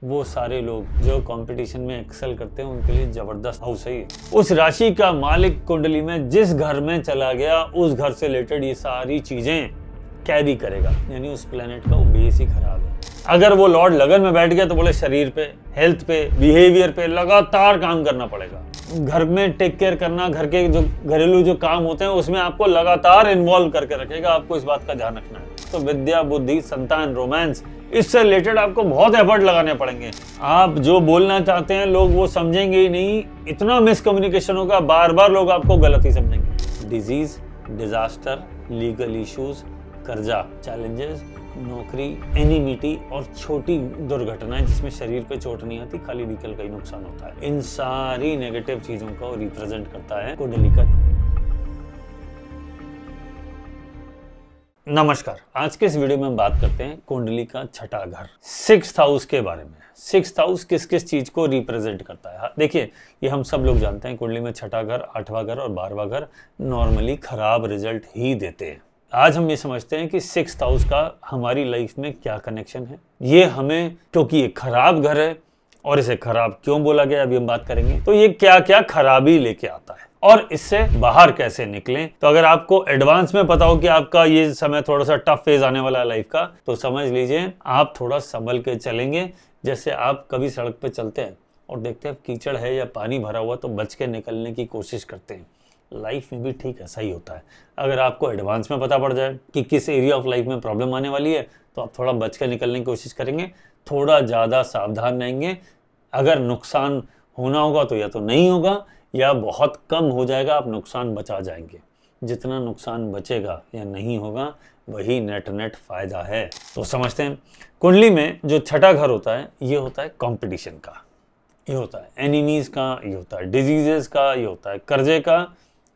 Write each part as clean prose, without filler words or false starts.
वो सारे लोग जो कंपटीशन में एक्सेल करते हैं उनके लिए जबरदस्त हाउस है ये। उस राशि का मालिक कुंडली में जिस घर में चला गया उस घर से रिलेटेड ये सारी चीजें कैरी करेगा, यानी उस प्लेनेट का वो बेस ही खराब है। अगर वो लॉर्ड लगन में बैठ गया तो बोले शरीर पे, हेल्थ पे, बिहेवियर पे लगातार काम करना पड़ेगा। घर में टेक केयर करना, घर के जो घरेलू जो काम होते हैं उसमें आपको लगातार इन्वॉल्व करके रखेगा, आपको इस बात का ध्यान रखना है। तो विद्या, बुद्धि, संतान, रोमांस, इससे रिलेटेड आपको बहुत एफर्ट लगाने पड़ेंगे। आप जो बोलना चाहते हैं लोग वो समझेंगे ही नहीं, इतना मिसकम्युनिकेशन होगा, बार बार लोग आपको गलत ही समझेंगे। डिजीज, डिजास्टर, लीगल इश्यूज, कर्जा, चैलेंजेस, नौकरी, एनिमिटी और छोटी दुर्घटनाएं जिसमें शरीर पे चोट नहीं आती, खाली व्हीकल का ही नुकसान होता है। इन सारी नेगेटिव चीजों को रिप्रेजेंट करता है कुंडली का। नमस्कार, आज के इस वीडियो में हम बात करते हैं कुंडली का छठा घर, सिक्स्थ हाउस के बारे में। सिक्स्थ हाउस किस किस चीज को रिप्रेजेंट करता है? देखिए, ये हम सब लोग जानते हैं, कुंडली में छठा घर, आठवां घर और 12वां घर नॉर्मली खराब रिजल्ट ही देते हैं। आज हम ये समझते हैं कि सिक्स्थ हाउस का हमारी लाइफ में क्या कनेक्शन है। ये हमें, क्योंकि ये खराब घर है और इसे खराब क्यों बोला गया अभी हम बात करेंगे। तो ये क्या क्या खराबी लेके आता है और इससे बाहर कैसे निकलें। तो अगर आपको एडवांस में पता हो कि आपका ये समय थोड़ा सा टफ फेज आने वाला है लाइफ का, तो समझ लीजिए आप थोड़ा संभल के चलेंगे। जैसे आप कभी सड़क पे चलते हैं और देखते हैं कीचड़ है या पानी भरा हुआ तो बच के निकलने की कोशिश करते हैं। लाइफ में भी ठीक ऐसा ही होता है। अगर आपको एडवांस में पता पड़ जाए कि किस एरिया ऑफ लाइफ में प्रॉब्लम आने वाली है तो आप थोड़ा बच के निकलने की कोशिश करेंगे, थोड़ा ज़्यादा सावधान रहेंगे। अगर नुकसान होना होगा तो या तो नहीं होगा या बहुत कम हो जाएगा, आप नुकसान बचा जाएंगे। जितना नुकसान बचेगा या नहीं होगा वही नेट फायदा है। तो समझते हैं, कुंडली में जो छठा घर होता है ये होता है कंपटीशन का, ये होता है एनिमीज का, ये होता है डिजीजेस का, ये होता है कर्जे का,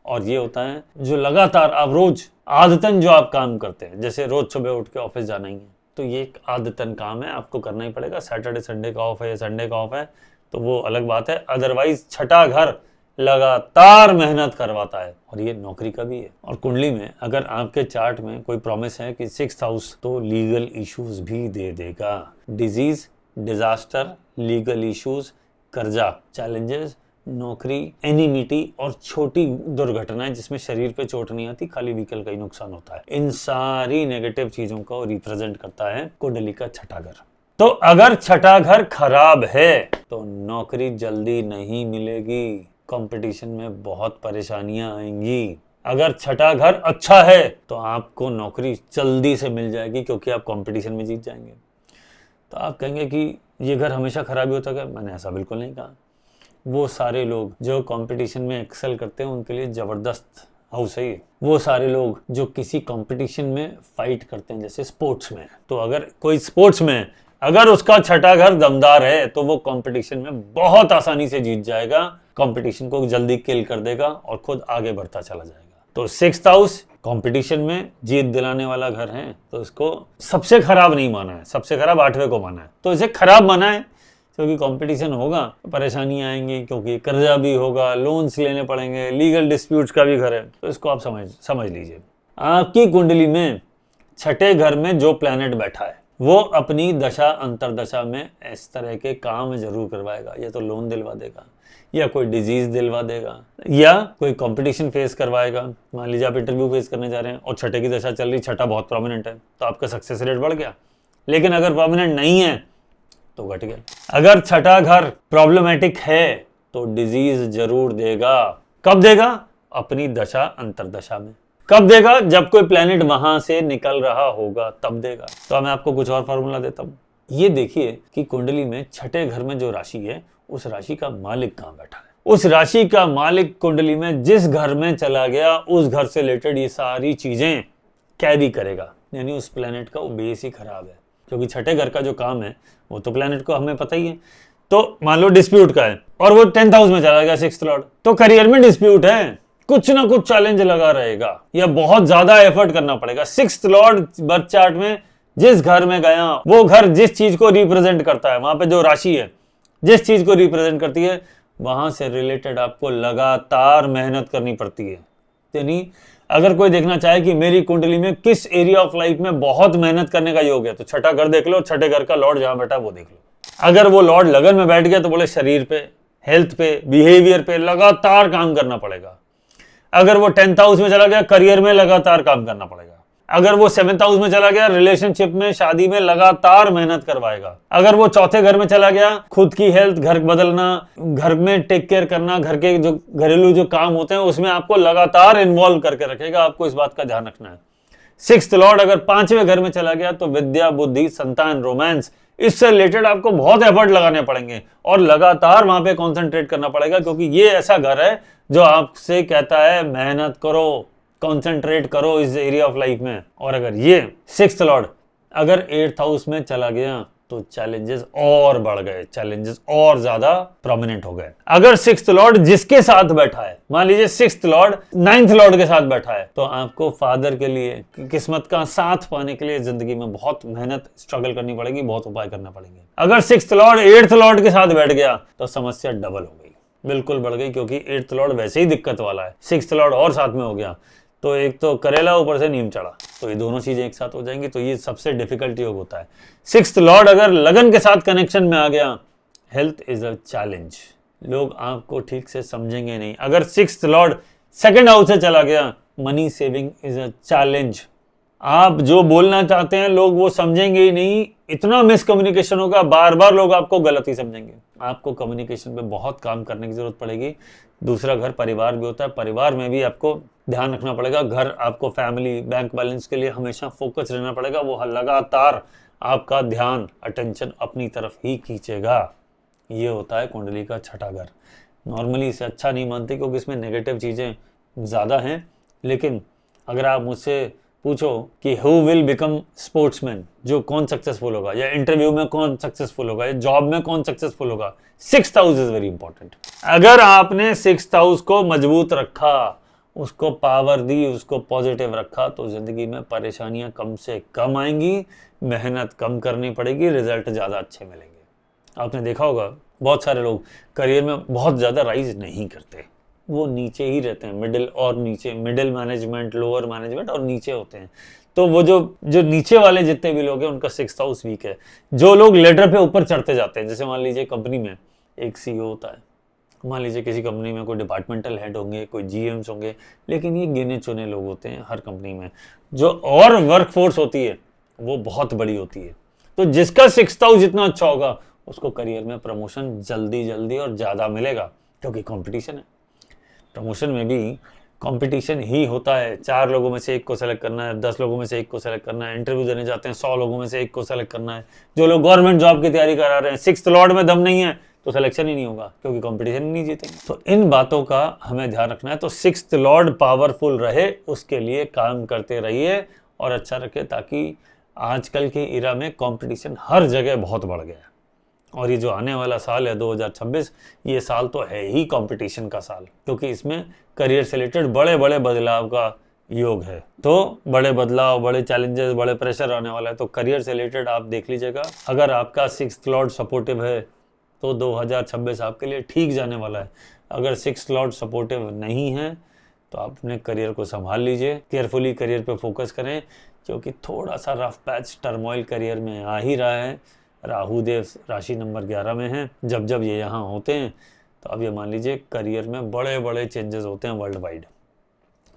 और ये होता है जो लगातार आप रोज आदतन जो आप काम करते हैं। जैसे रोज सुबह उठ के ऑफिस जाना ही है तो ये एक आदतन काम है, आपको करना ही पड़ेगा। सैटरडे संडे का ऑफ है या संडे का ऑफ है तो वो अलग बात है, अदरवाइज छठा घर लगातार मेहनत करवाता है और ये नौकरी का भी है। और कुंडली में अगर आपके चार्ट में कोई प्रॉमिस है कि सिक्स्थ हाउस, तो लीगल इश्यूज भी दे देगा। डिजीज, डिजास्टर, लीगल इश्यूज, कर्जा, चैलेंजेस, नौकरी, एनिमिटी और छोटी दुर्घटनाएं जिसमें शरीर पे चोट नहीं आती, खाली व्हीकल का ही नुकसान होता है। इन सारी नेगेटिव चीजों को रिप्रेजेंट करता है कुंडली का छठा घर। तो अगर छठा घर खराब है तो नौकरी जल्दी नहीं मिलेगी, कंपटीशन में बहुत परेशानियां आएंगी। अगर छठा घर अच्छा है तो आपको नौकरी जल्दी से मिल जाएगी क्योंकि आप कंपटीशन में जीत जाएंगे। तो आप कहेंगे कि ये घर हमेशा खराब ही होता है। मैंने ऐसा बिल्कुल नहीं कहा। वो सारे लोग जो कंपटीशन में एक्सेल करते हैं उनके लिए जबरदस्त हाउस है ये। वो सारे लोग जो किसी कंपटीशन में फाइट करते हैं, जैसे स्पोर्ट्स में, तो अगर कोई स्पोर्ट्स में अगर उसका छठा घर दमदार है तो वो कंपटीशन में बहुत आसानी से जीत जाएगा, कंपटीशन को जल्दी किल कर देगा और खुद आगे बढ़ता चला जाएगा। तो सिक्स्थ हाउस कंपटीशन में जीत दिलाने वाला घर है, तो इसको सबसे खराब नहीं माना है, सबसे खराब 8वें को माना है। तो इसे खराब माना है क्योंकि कंपटीशन होगा तो परेशानियां आएंगी, क्योंकि कर्जा भी होगा, लोन्स लेने पड़ेंगे, लीगल डिस्प्यूट्स का भी घर है। तो इसको आप समझ लीजिए। आपकी कुंडली में छठे घर में जो प्लैनेट बैठा है वो अपनी दशा अंतरदशा में इस तरह के काम जरूर करवाएगा। या तो लोन दिलवा देगा, या कोई डिजीज दिलवा देगा, या कोई कंपटीशन फेस करवाएगा। मान लीजिए आप इंटरव्यू फेस करने जा रहे हैं और छठे की दशा चल रही, छठा बहुत प्रोमिनेंट है तो आपका सक्सेस रेट बढ़ गया। लेकिन अगर प्रोमिनेंट नहीं है तो घट गया। अगर छठा घर प्रॉब्लमेटिक है तो डिजीज जरूर देगा। कब देगा? अपनी दशा अंतरदशा में। कब देगा? जब कोई प्लेनेट वहां से निकल रहा होगा तब देगा। तो मैं आपको कुछ और फॉर्मूला देता हूं। ये देखिए कि कुंडली में छठे घर में जो राशि है उस राशि का मालिक कहां बैठा है। उस राशि का मालिक कुंडली में जिस घर में चला गया उस घर से रिलेटेड ये सारी चीजें कैरी करेगा, यानी उस प्लेनेट का वो बेस ही खराब है। क्योंकि छठे घर का जो काम है वो तो प्लेनेट को हमें पता ही है। तो मान लो डिस्प्यूट का है और वो 10th हाउस में चला गया, सिक्स्थ लॉर्ड, तो करियर में डिस्प्यूट है, कुछ ना कुछ चैलेंज लगा रहेगा या बहुत ज्यादा एफर्ट करना पड़ेगा। सिक्स्थ लॉर्ड बर्थ चार्ट में जिस घर में गया, वो घर जिस चीज को रिप्रेजेंट करता है, वहां पे जो राशि है जिस चीज को रिप्रेजेंट करती है, वहां से रिलेटेड आपको लगातार मेहनत करनी पड़ती है। यानी अगर कोई देखना चाहे कि मेरी कुंडली में किस एरिया ऑफ लाइफ में बहुत मेहनत करने का योग है तो छठा घर देख लो, छठे घर का लॉर्ड जहां बैठा वो देख लो। अगर वो लॉर्ड लगन में बैठ गया तो बोले शरीर पे, हेल्थ पे, बिहेवियर पे लगातार काम करना पड़ेगा। अगर वो 10th हाउस में चला गया, करियर में लगातार काम करना पड़ेगा। अगर वो 7th हाउस में चला गया, रिलेशनशिप में, शादी में लगातार मेहनत करवाएगा। अगर वो चौथे घर में चला गया, खुद की हेल्थ, घर बदलना, घर में टेक केयर करना, घर के जो घरेलू जो काम होते हैं उसमें आपको लगातार इन्वॉल्व करके रखेगा। आपको इस बात का ध्यान रखना है। 6th लॉर्ड अगर 5वें घर में चला गया तो विद्या, बुद्धि, संतान, रोमांस, इससे रिलेटेड आपको बहुत एफर्ट लगाने पड़ेंगे और लगातार वहां पे कॉन्सेंट्रेट करना पड़ेगा, क्योंकि ये ऐसा घर है जो आपसे कहता है मेहनत करो, कॉन्सेंट्रेट करो इस एरिया ऑफ लाइफ में। और अगर ये 6th लॉर्ड अगर 8th हाउस में चला गया तो चैलेंजेस और बढ़ गए, चैलेंजेस और ज्यादा प्रोमिनेंट हो गए। अगर 6th लॉर्ड जिसके साथ बैठा है, मान लीजिए 6th लॉर्ड 9th लॉर्ड के साथ बैठा है, तो आपको फादर के लिए, किस्मत का साथ पाने के लिए जिंदगी में बहुत मेहनत, स्ट्रगल करनी पड़ेगी, बहुत उपाय करना पड़ेंगे। अगर 6th लॉर्ड 8th लॉर्ड के साथ बैठ गया तो समस्या डबल हो गई, बिल्कुल बढ़ गई, क्योंकि 8th लॉर्ड वैसे ही दिक्कत वाला है, 6th लॉर्ड और साथ में हो गया तो एक तो करेला ऊपर से नीम चढ़ा, तो ये दोनों चीजें एक साथ हो जाएंगी, तो ये सबसे डिफिकल्ट योग होता है। 6th लॉर्ड अगर लगन के साथ कनेक्शन में आ गया, हेल्थ इज अ चैलेंज, लोग आपको ठीक से समझेंगे नहीं। अगर 6th लॉर्ड 2nd हाउस से चला गया, money saving is a challenge, आप जो बोलना चाहते हैं लोग वो समझेंगे ही नहीं, इतना मिसकम्युनिकेशन होगा, बार बार लोग आपको गलत ही समझेंगे। आपको कम्युनिकेशन पे बहुत काम करने की जरूरत पड़ेगी। दूसरा घर परिवार भी होता है, परिवार में भी आपको ध्यान रखना पड़ेगा। घर आपको फैमिली, बैंक बैलेंस के लिए हमेशा फोकस रहना पड़ेगा, वो लगातार आपका ध्यान, अटेंशन अपनी तरफ ही खींचेगा। ये होता है कुंडली का 6ठा घर। नॉर्मली इसे अच्छा नहीं मानते क्योंकि इसमें नेगेटिव चीज़ें ज़्यादा हैं, लेकिन अगर आप मुझसे पूछो कि हु विल बिकम स्पोर्ट्समैन, जो कौन सक्सेसफुल होगा, या इंटरव्यू में कौन सक्सेसफुल होगा, या जॉब में कौन सक्सेसफुल होगा, 6th house is very important. अगर आपने 6th हाउस को मजबूत रखा, उसको पावर दी, उसको पॉजिटिव रखा, तो जिंदगी में परेशानियां कम से कम आएंगी, मेहनत कम करनी पड़ेगी, रिजल्ट ज़्यादा अच्छे मिलेंगे। आपने देखा होगा बहुत सारे लोग करियर में बहुत ज़्यादा राइज नहीं करते, वो नीचे ही रहते हैं, मिडिल और नीचे, मिडिल मैनेजमेंट, लोअर मैनेजमेंट और नीचे होते हैं। तो वो जो नीचे वाले जितने भी लोग हैं उनका 6th हाउस वीक है। जो लोग लेडर पे ऊपर चढ़ते जाते हैं, जैसे मान लीजिए कंपनी में एक CEO होता है, मान लीजिए किसी कंपनी में कोई डिपार्टमेंटल हेड होंगे, कोई GMs होंगे, लेकिन ये गिने चुने लोग होते हैं हर कंपनी में। जो और वर्क फोर्स होती है वो बहुत बड़ी होती है। तो जिसका 6th हाउस जितना अच्छा होगा उसको करियर में प्रमोशन जल्दी जल्दी और ज़्यादा मिलेगा, क्योंकि कॉम्पिटिशन है। प्रमोशन में भी कंपटीशन ही होता है, 4 लोगों में से एक को सेलेक्ट करना है, 10 लोगों में से एक को सेलेक्ट करना है, इंटरव्यू देने जाते हैं 100 लोगों में से एक को सेलेक्ट करना है। जो लोग गवर्नमेंट जॉब की तैयारी करा रहे हैं, 6th लॉर्ड में दम नहीं है तो सिलेक्शन ही नहीं होगा, क्योंकि कंपटीशन ही नहीं जीतेंगे। तो इन बातों का हमें ध्यान रखना है। तो 6th लॉर्ड पावरफुल रहे, उसके लिए काम करते रहिए और अच्छा रखे, ताकि आजकल की इरा में कंपटीशन हर जगह बहुत बढ़ गया है। और ये जो आने वाला साल है 2026, ये साल तो है ही कंपटीशन का साल, क्योंकि इसमें करियर से रिलेटेड बड़े बड़े बदलाव का योग है। तो बड़े बदलाव, बड़े चैलेंजेस, बड़े प्रेशर आने वाला है। तो करियर से रिलेटेड आप देख लीजिएगा। अगर आपका 6th लॉर्ड सपोर्टिव है तो 2026 आपके लिए ठीक जाने वाला है। अगर 6th लॉर्ड सपोर्टिव नहीं है तो आप अपने करियर को संभाल लीजिए, केयरफुली करियर पे फोकस करें, क्योंकि थोड़ा सा रफ पैच, टर्मोइल करियर में आ ही रहा है। राहु देव राशि नंबर 11 में है। जब ये यहाँ होते हैं तो अब ये मान लीजिए करियर में बड़े बड़े चेंजेस होते हैं वर्ल्ड वाइड।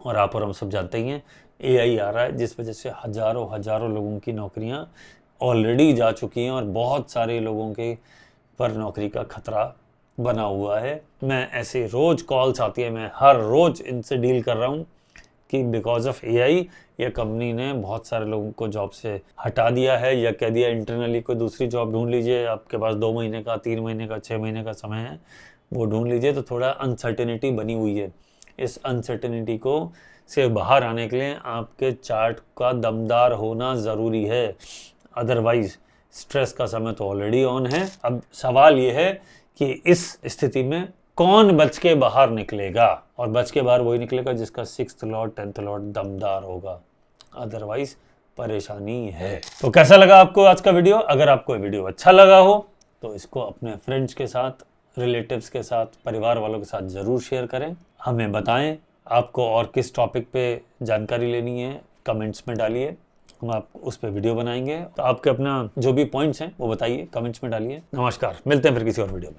और आप और हम सब जानते ही हैं AI आ रहा है, जिस वजह से हजारों लोगों की नौकरियां ऑलरेडी जा चुकी हैं और बहुत सारे लोगों के पर नौकरी का खतरा बना हुआ है। मैं ऐसे रोज कॉल्स आती है, मैं हर रोज इनसे डील कर रहा हूँ कि बिकॉज ऑफ AI ये कंपनी ने बहुत सारे लोगों को जॉब से हटा दिया है, या कह दिया इंटरनली कोई दूसरी जॉब ढूंढ लीजिए, आपके पास 2 महीने का, 3 महीने का, 6 महीने का समय है, वो ढूंढ लीजिए। तो थोड़ा अनसर्टेनिटी बनी हुई है। इस अनसर्टेनिटी को से बाहर आने के लिए आपके चार्ट का दमदार होना ज़रूरी है, अदरवाइज स्ट्रेस का समय तो ऑलरेडी ऑन है। अब सवाल ये है कि इस स्थिति में कौन बच के बाहर निकलेगा, और बच के बाहर वही निकलेगा जिसका 6th लॉर्ड 10th लॉर्ड दमदार होगा, अदरवाइज परेशानी है। तो कैसा लगा आपको आज का वीडियो? अगर आपको वीडियो अच्छा लगा हो तो इसको अपने फ्रेंड्स के साथ, रिलेटिव्स के साथ, परिवार वालों के साथ ज़रूर शेयर करें। हमें बताएं आपको और किस टॉपिक पे जानकारी लेनी है, कमेंट्स में डालिए। हम आप उस पर वीडियो बनाएंगे। तो आपके अपना जो भी पॉइंट्स हैं वो बताइए, कमेंट्स में डालिए। नमस्कार, मिलते हैं फिर किसी और वीडियो में।